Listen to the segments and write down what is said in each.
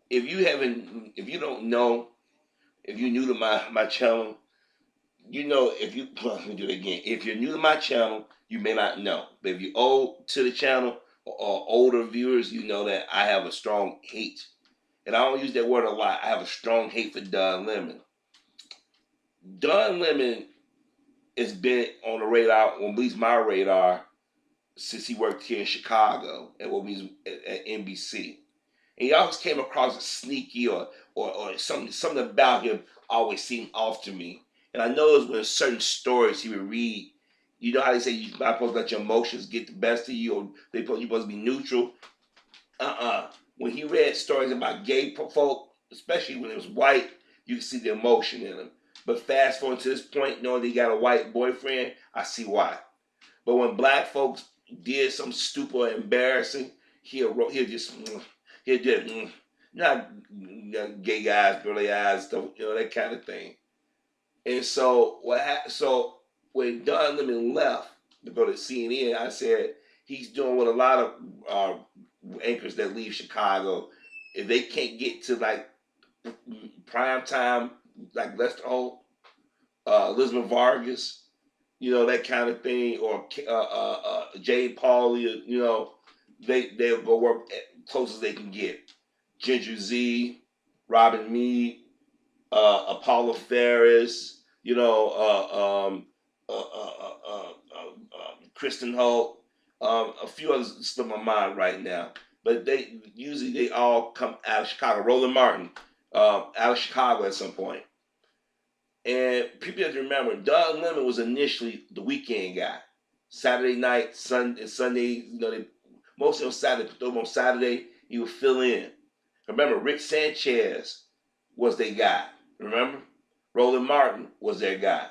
if you don't know, if you're new to my channel, you know, if you let me do it again. If you're new to my channel, you may not know. But if you're old to the channel or older viewers, you know that I have a strong hate, and I don't use that word a lot. I have a strong hate for Don Lemon. Don Lemon has been on the radar, on at least my radar, since he worked here in Chicago at what means at NBC. And he always came across as sneaky or something about him always seemed off to me. And I noticed when certain stories he would read, you know how they say you're not supposed to let your emotions get the best of you, or you're supposed to be neutral. When he read stories about gay folk, especially when it was white, you could see the emotion in him. But fast forward to this point, knowing they got a white boyfriend, I see why. But when black folks did something stupid or embarrassing, he'll just he'll just not gay guys, girly eyes, stuff, that kind of thing. And so so when Don Lemon left to go to CNN, I said he's doing what a lot of anchors that leave Chicago, if they can't get to like prime time, like Lester Holt, Elizabeth Vargas, that kind of thing, or Jay Pauley, they'll go work as close as they can get. Ginger Z, Robin Meade, Apollo Ferris, Kristen Holt, a few others slip my mind right now. But they all come out of Chicago. Roland Martin, out of Chicago at some point. And people have to remember, Don Lemon was initially the weekend guy. Saturday night, Sunday, mostly on Saturday, put them on Saturday, he would fill in. Remember, Rick Sanchez was their guy. Remember? Roland Martin was their guy.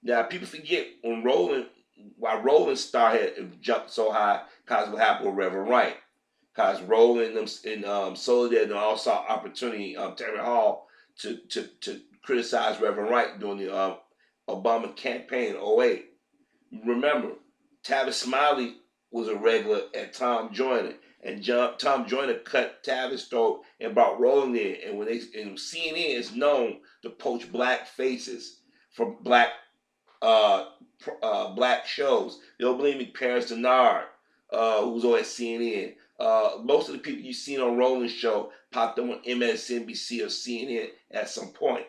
Now, people forget why Roland star had jumped so high, because what happened with Reverend Wright. Because Roland and Soledad all saw opportunity, Terry Hall, to criticize Reverend Wright during the Obama campaign in '08. Remember, Tavis Smiley was a regular at Tom Joyner, and Tom Joyner cut Tavis' throat and brought Roland in. And CNN is known to poach black faces for uh, black shows. You don't believe me? Paris Denard, who was on at CNN. Most of the people you've seen on Roland's show popped up on MSNBC or CNN at some point.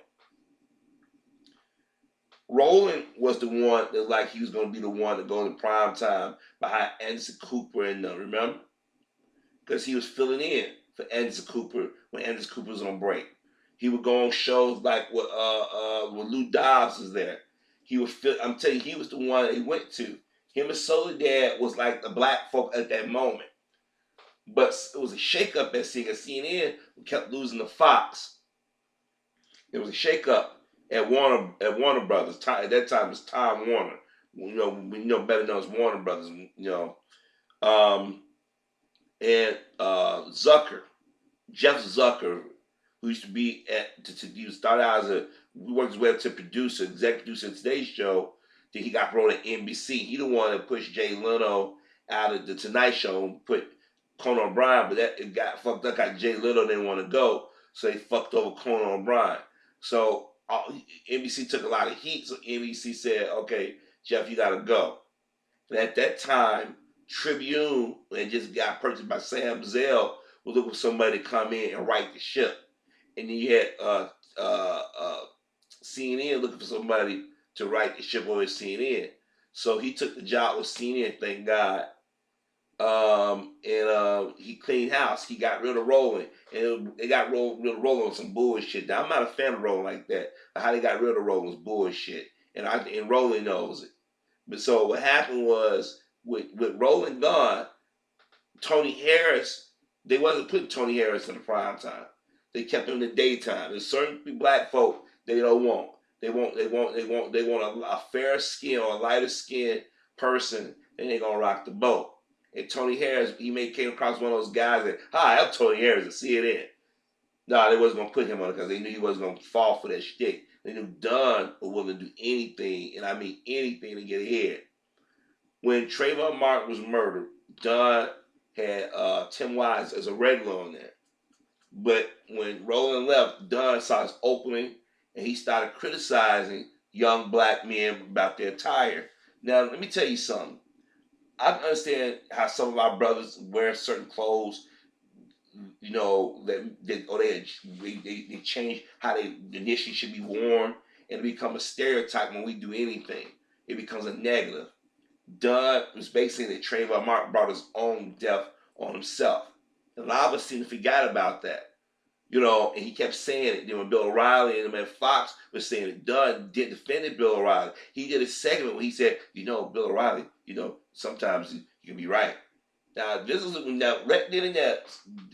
Roland was the one that he was going to be the one to go in prime time behind Anderson Cooper and remember? Because he was filling in for Anderson Cooper when Anderson Cooper was on break. He would go on shows like when Lou Dobbs was there. I'm telling you, he was the one that he went to. Him and Soledad was like the black folk at that moment. But it was a shakeup at CNN. We kept losing to Fox. It was a shakeup at Warner Brothers. At that time, it was Time Warner. We know better known as Warner Brothers. And Jeff Zucker, who used to be he started out as we worked his way up to producer, executive producer of Today's Show. Then he got promoted at NBC. He the one that pushed Jay Leno out of the Tonight Show and put Conan O'Brien, but it got fucked up because Jay Leno didn't want to go, so they fucked over Conan O'Brien. So NBC took a lot of heat, so NBC said, okay, Jeff, you got to go. And at that time, Tribune, when it just got purchased by Sam Zell, was looking for somebody to come in and right the ship. And then you had CNN looking for somebody to right the ship over at CNN. So he took the job with CNN, thank God. He cleaned house. He got rid of Roland, and they got rid of Roland on some bullshit. Now I'm not a fan of Roland like that. How they got rid of Roland was bullshit, and Roland knows it. But so what happened was with Roland gone, Tony Harris, they wasn't putting Tony Harris in the prime time. They kept him in the daytime. There's certain black folk they don't want. They want a fair skin or a lighter skin person, and they gonna rock the boat. And Tony Harris, came across one of those guys that, hi, I'm Tony Harris at CNN. No, they wasn't gonna put him on it because they knew he wasn't gonna fall for that shtick. They knew Don was willing to do anything, and I mean anything, to get ahead. When Trayvon Martin was murdered, Don had Tim Wise as a regular on there. But when Roland left, Dunn saw his opening, and he started criticizing young black men about their attire. Now, let me tell you something. I can understand how some of our brothers wear certain clothes, they change how they initially should be worn, and it becomes a stereotype when we do anything. It becomes a negative. Dunn was basically that Trayvon Martin brought his own death on himself. And a lot of us seem to forget about that. And he kept saying it. Then when Bill O'Reilly and the man Fox was saying it, Dunn did defend Bill O'Reilly. He did a segment where he said, Bill O'Reilly, sometimes you can be right. Now, this is right then and there,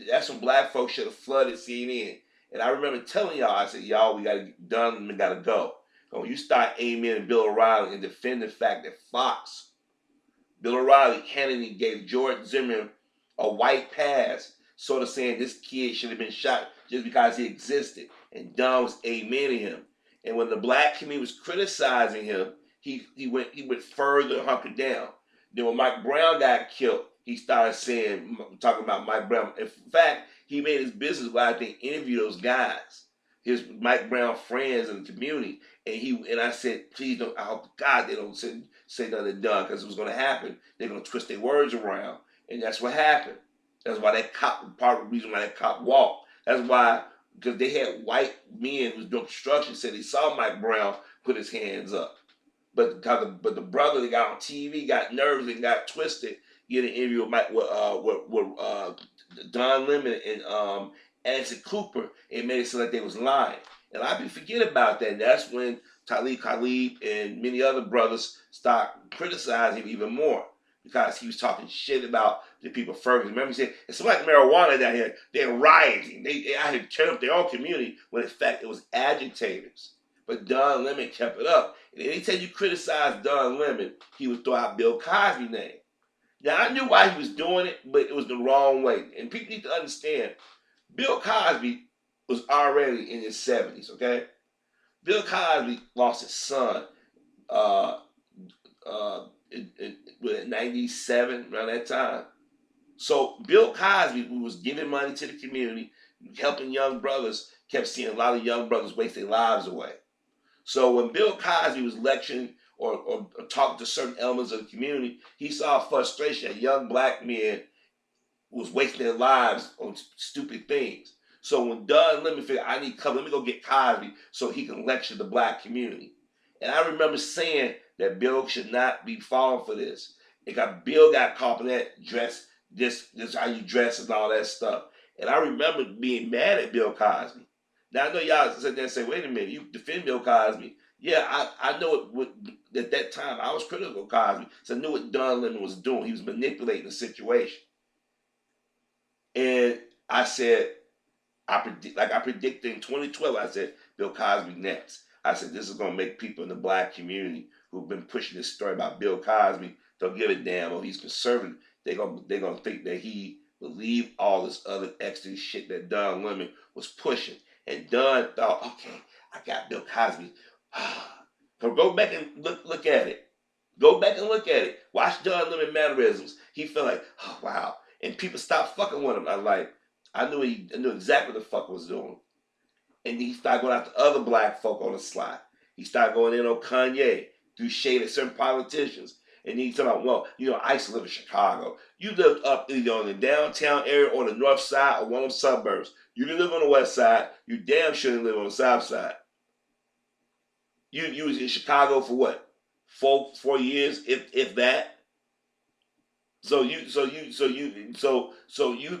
that's when black folks should have flooded CNN. And I remember telling y'all, I said, y'all, we got to get done, we got to go. But when you start aiming at Bill O'Reilly and defend the fact that Bill O'Reilly, Kennedy gave George Zimmerman a white pass, sort of saying this kid should have been shot just because he existed. And Dunn was amening him. And when the black community was criticizing him, he went further, hunkered down. Then when Mike Brown got killed, he started talking about Mike Brown. In fact, he made his business go out there and interview those guys, his Mike Brown friends in the community. And I said, please don't, I hope to God they don't say nothing to Dunn, because it was going to happen. They're going to twist their words around. And that's what happened. That's why part of the reason why that cop walked. That's why, because they had white men who was doing construction, said they saw Mike Brown put his hands up. But the brother that got on TV got nervous and got twisted. He had an interview with Don Lemon and Anderson Cooper, and made it sound like they was lying. And I forget about that. And that's when Talib Kweli and many other brothers start criticizing him even more, because he was talking shit about the people of Ferguson. Remember, he said, it's like marijuana down here. They're rioting. They out here tearing up their own community, when in fact it was agitators. But Don Lemon kept it up. And anytime you criticize Don Lemon, he would throw out Bill Cosby's name. Now, I knew why he was doing it, but it was the wrong way. And people need to understand, Bill Cosby was already in his 70s, okay? Bill Cosby lost his son in 97, around that time. So Bill Cosby, who was giving money to the community, helping young brothers, kept seeing a lot of young brothers waste their lives away. So when Bill Cosby was lecturing or talking to certain elements of the community, he saw frustration that young black men was wasting their lives on stupid things. So when Don Lemon figured, I need cover, let me go get Cosby so he can lecture the black community. And I remember saying that Bill should not be falling for this. Bill got caught in that this how you dress and all that stuff. And I remember being mad at Bill Cosby. Now, I know y'all sit there and say, wait a minute, you defend Bill Cosby. Yeah, I know at that time I was critical of Cosby, so I knew what Don Lemon was doing. He was manipulating the situation. And I said, I predicted in 2012, I said, Bill Cosby next. I said, this is going to make people in the black community who've been pushing this story about Bill Cosby, don't give a damn, or he's conservative. They're gonna think that he believed all this other extra shit that Don Lemon was pushing. And Don thought, okay, I got Bill Cosby. So go back and look at it. Go back and look at it. Watch Don Lemon mannerisms. He felt like, oh wow. And people stopped fucking with him. I knew exactly what the fuck I was doing. And he started going after other black folk on the slide. He started going in on Kanye, threw shade at certain politicians. And he's talking about, well, I used to live in Chicago. You lived up either on the downtown area or the north side or one of the suburbs. You didn't live on the west side. You damn sure didn't live on the south side. You was in Chicago for what? 4 years, if that. So you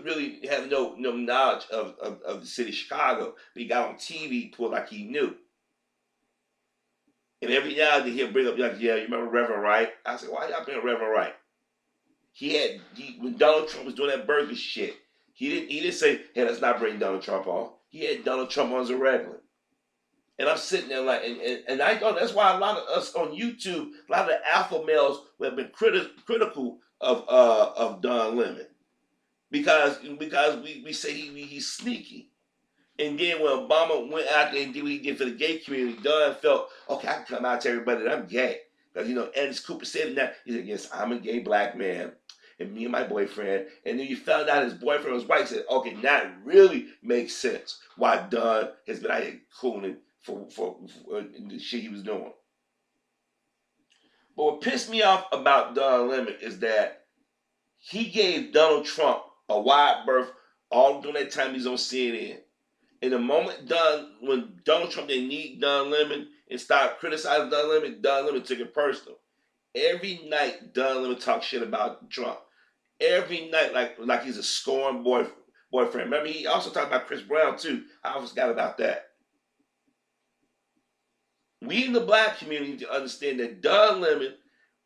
really have no knowledge of the city of Chicago. But he got on TV to like he knew. And every now and then he'll bring up, like, yeah, you remember Reverend Wright? I said, why y'all bring up Reverend Wright? When Donald Trump was doing that burger shit, he didn't say, hey, let's not bring Donald Trump on. He had Donald Trump on as a regular. And I'm sitting there like, and I thought that's why a lot of us on YouTube, a lot of the alpha males have been critical of Don Lemon. Because we say he's sneaky. And then when Obama went out there and did what he did for the gay community, Don felt, okay, I can come out to everybody that I'm gay. Because, Anderson Cooper said that. He said, yes, I'm a gay black man. and me and my boyfriend, and then you found out his boyfriend was white. Said, okay, now it really makes sense why Dunn has been out here cooning for the shit he was doing. But what pissed me off about Don Lemon is that he gave Donald Trump a wide berth all during that time he's on CNN. In the moment when Donald Trump didn't need Don Lemon and started criticizing Don Lemon took it personal. Every night Don Lemon talked shit about Trump. Every night, like he's a scorned boyfriend. Remember, he also talked about Chris Brown too. I almost forgot about that. We in the black community need to understand that Don Lemon,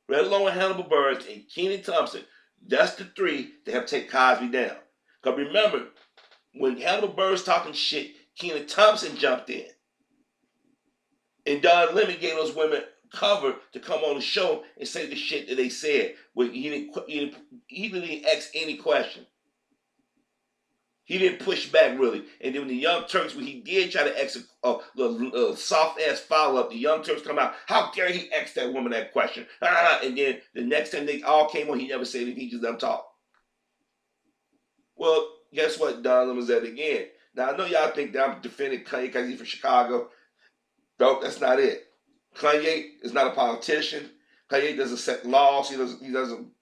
let alone Hannibal Buress, and Kenan Thompson, that's the three that have taken Cosby down. Because remember, when Hannibal Buress talking shit, Kenan Thompson jumped in. And Don Lemon gave those women cover to come on the show and say the shit that they said. He didn't ask any question. He didn't push back really. And then when the Young Turks, when he did try to ask a soft-ass follow-up, the Young Turks come out, how dare he ask that woman that question? And then the next time they all came on, he never said anything, he just let them talk. Well, guess what? Don Lemon said again. Now, I know y'all think that I'm defending Kanye because he's from Chicago. Nope, that's not it. Kanye is not a politician. Kanye doesn't set laws. He doesn't,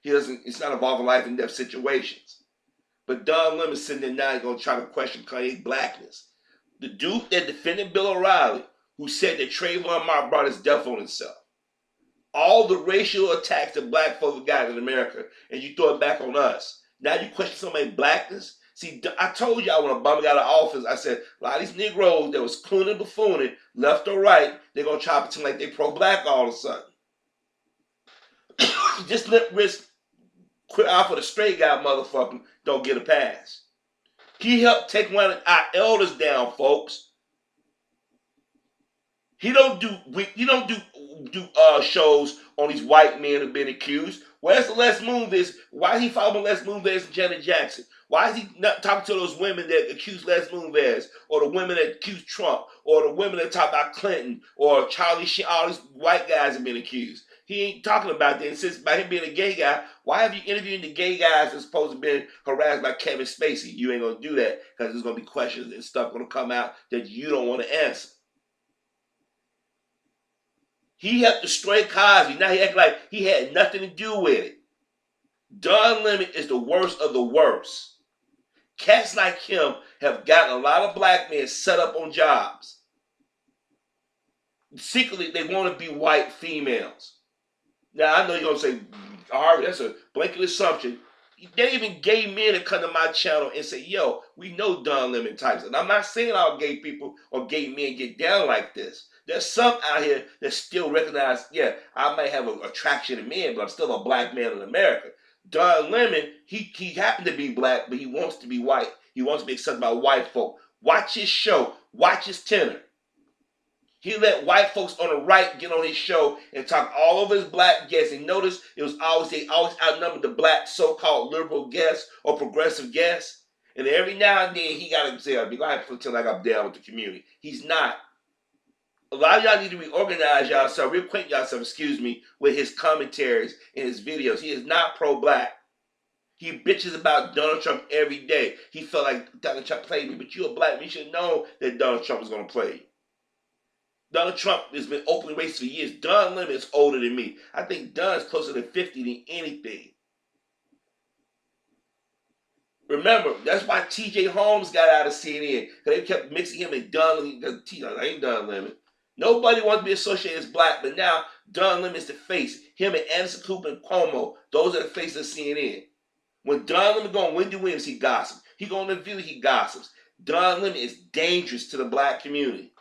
it's not involved in life and death situations. But Don Lemon's sitting there now going to try to question Kanye's blackness. The dude that defended Bill O'Reilly, who said that Trayvon Martin brought his death on himself. All the racial attacks that black folks got in America, and you throw it back on us. Now you question somebody's blackness? See, I told y'all when Obama got out of office, I said, a lot of these Negroes that was clooning and buffooning, left or right, they're going to try to pretend like they pro-black all of a sudden. Just let risk quit out for the straight guy motherfucker don't get a pass. He helped take one of our elders down, folks. He don't do shows on these white men who've been accused. Where's the Les Moonves? Why is he following Les Moonves and Janet Jackson? Why is he not talking to those women that accuse Les Moonves, or the women that accuse Trump, or the women that talk about Clinton, or Charlie Sheen? All these white guys have been accused. He ain't talking about that. And since by him being a gay guy, why have you interviewed the gay guys that's supposed to be harassed by Kevin Spacey? You ain't going to do that because there's going to be questions and stuff going to come out that you don't want to answer. He helped destroy Cosby. Now he act like he had nothing to do with it. Don Lemon is the worst of the worst. Cats like him have gotten a lot of black men set up on jobs. Secretly, they want to be white females. Now, I know you're going to say, Harvey, that's a blanket assumption. There even gay men that come to my channel and say, yo, we know Don Lemon types. And I'm not saying all gay people or gay men get down like this. There's some out here that still recognize, yeah, I might have an attraction to men, but I'm still a black man in America. Don Lemon, he happened to be black, but he wants to be white. He wants to be accepted by white folk. Watch his show. Watch his tenor. He let white folks on the right get on his show and talk all over his black guests. And notice they always outnumbered the black so-called liberal guests or progressive guests. And every now and then he got to say, I have to pretend like I'm down with the community. He's not. A lot of y'all need to reorganize yourself, reacquaint yourself, with his commentaries and his videos. He is not pro-black. He bitches about Donald Trump every day. He felt like Donald Trump played me, but you're a black man. You should know that Donald Trump was going to play you. Donald Trump has been openly racist for years. Don Lemon is older than me. I think Don is closer to 50 than anything. Remember, that's why T.J. Holmes got out of CNN. Because they kept mixing him and Don Lemon. I ain't Don Lemon. Nobody wants to be associated as black, but now Don Lemon is the face. Him and Anderson Cooper and Cuomo, those are the faces of CNN. When Don Lemon go on Wendy Williams, he gossips. He go on The View, he gossips. Don Lemon is dangerous to the black community.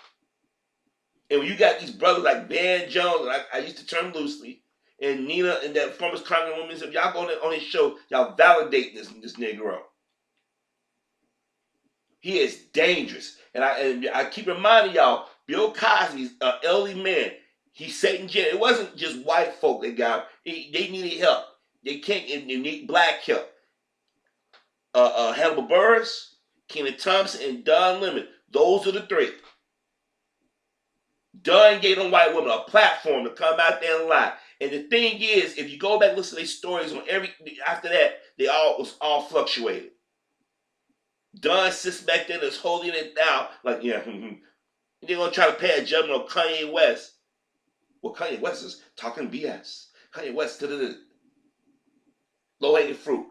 And when you got these brothers like Van Jones, I used to term loosely, and Nina and that former congresswoman, if y'all go on his show, y'all validate this Negro. He is dangerous. And I keep reminding y'all, Bill Cosby's an elderly man. He sat in jail. It wasn't just white folk that got him. They needed help. They need black help. Hannibal Buress, Kenan Thompson, and Don Lemon. Those are the three. Don gave them white women a platform to come out there and lie. And the thing is, if you go back and listen to their stories on after that, they all was all fluctuated. Don sits back there that's holding it down, like, yeah, they're gonna try to pay a judgment on Kanye West. Well, Kanye West is talking BS. Kanye West, low hanging fruit.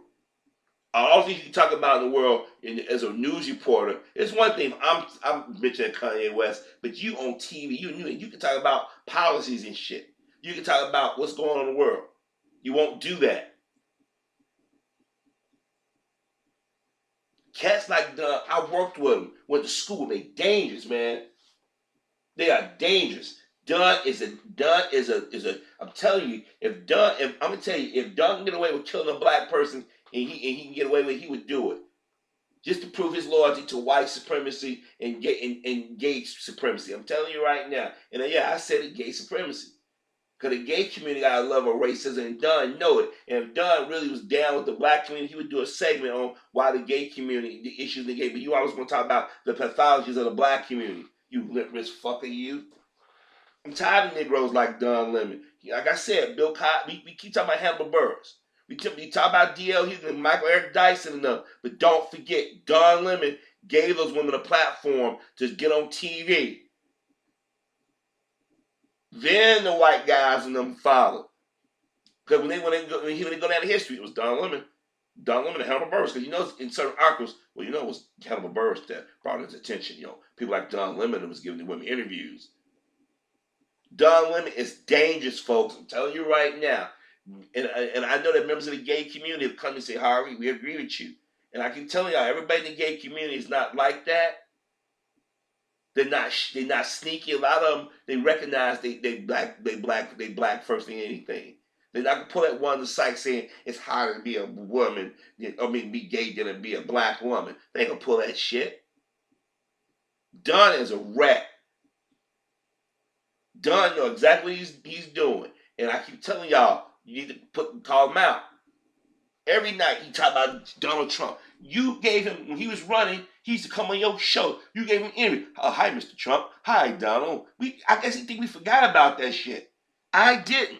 All things you can talk about in the world as a news reporter, it's one thing. I'm mentioning Kanye West, but you on TV, you can talk about policies and shit. You can talk about what's going on in the world. You won't do that. Cats like I worked with them, went to school. They dangerous, man. They are dangerous. Dunn is a. I'm telling you, if Dunn can get away with killing a black person and he can get away with it, he would do it. Just to prove his loyalty to white supremacy and gay supremacy. I'm telling you right now. And yeah, I said it, gay supremacy. Because the gay community got a level of racism, and Dunn know it. And if Dunn really was down with the black community, he would do a segment on why the gay community, the issues they gay. But you always want to talk about the pathologies of the black community. You lip wrist fucker, you. I'm tired of Negroes like Don Lemon. Like I said, Bill Cosby, we keep talking about Hannibal Buress. We talk about D.L. Hughley and Michael Eric Dyson and them. But don't forget, Don Lemon gave those women a platform to get on TV. Then the white guys and them followed. Because when they go down to history, it was Don Lemon. Don Lemon and Hannibal Buress. Because you know, in certain articles, well, you know, it was Hannibal Buress that brought his attention. You know, people like Don Lemon that was giving the women interviews. Don Lemon is dangerous, folks. I'm telling you right now. And I know that members of the gay community have come and say, Harvey, we agree with you. And I can tell y'all, everybody in the gay community is not like that. They're not sneaky. A lot of them, they recognize they black first than anything. They're not gonna pull that one on the site saying it's harder to be a woman, be gay than to be a black woman. They ain't gonna pull that shit. Don is a rat. Don know exactly what he's doing. And I keep telling y'all, you need to call him out. Every night he talk about Donald Trump. You gave him, when he was running, he used to come on your show. You gave him an interview. Oh, hi, Mr. Trump. Hi, Donald. I guess he think we forgot about that shit. I didn't.